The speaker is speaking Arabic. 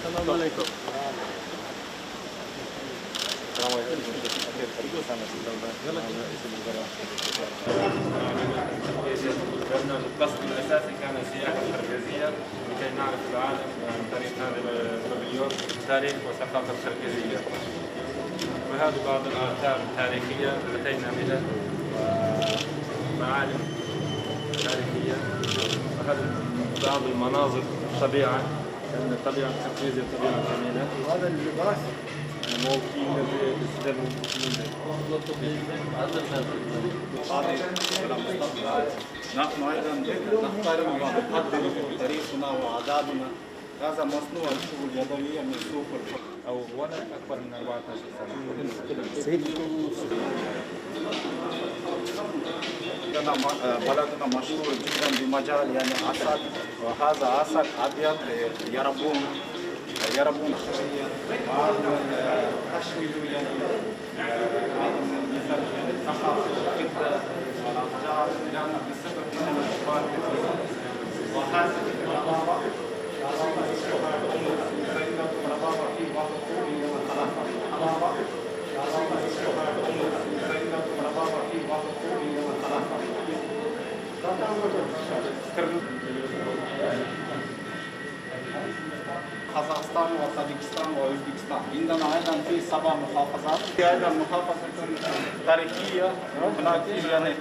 السلام عليكم. لأن القصد الأساسي كان السياحة الخرفيزية لكي نعرف العالم عن طريق هذا البافليون تاريخ وثقافة الخرفيزية. وهذه بعض الآثار التاريخية أتينا بها ومعالم تاريخية، وهذا بعض المناظر الطبيعة، لأن الطبيعة الخرفيزية طبيعة جميلة. وهذا اللباس موكين نحن أيضا نحترم ونقدر تاريخنا وعاداتنا. هذا مصنوع الشغل اليدوية من سوق الفقر. أو ولا أكبر من 14 سنة. بلدنا مشهور جدا بمجال يعني عسل، وهذا عسل أبيض يربون خيرية. وهذا تشمل يعني ثقافة الفضة والأشجار، لأن بسبب من الأشجار وهذه الربابة ربابة في وقت الطويل والخلافة. قزاقستان وطاجكستان وأوزبكستان. عندنا أيضا في 7 محافظات. في أيضا محافظة تاريخية هناك يعني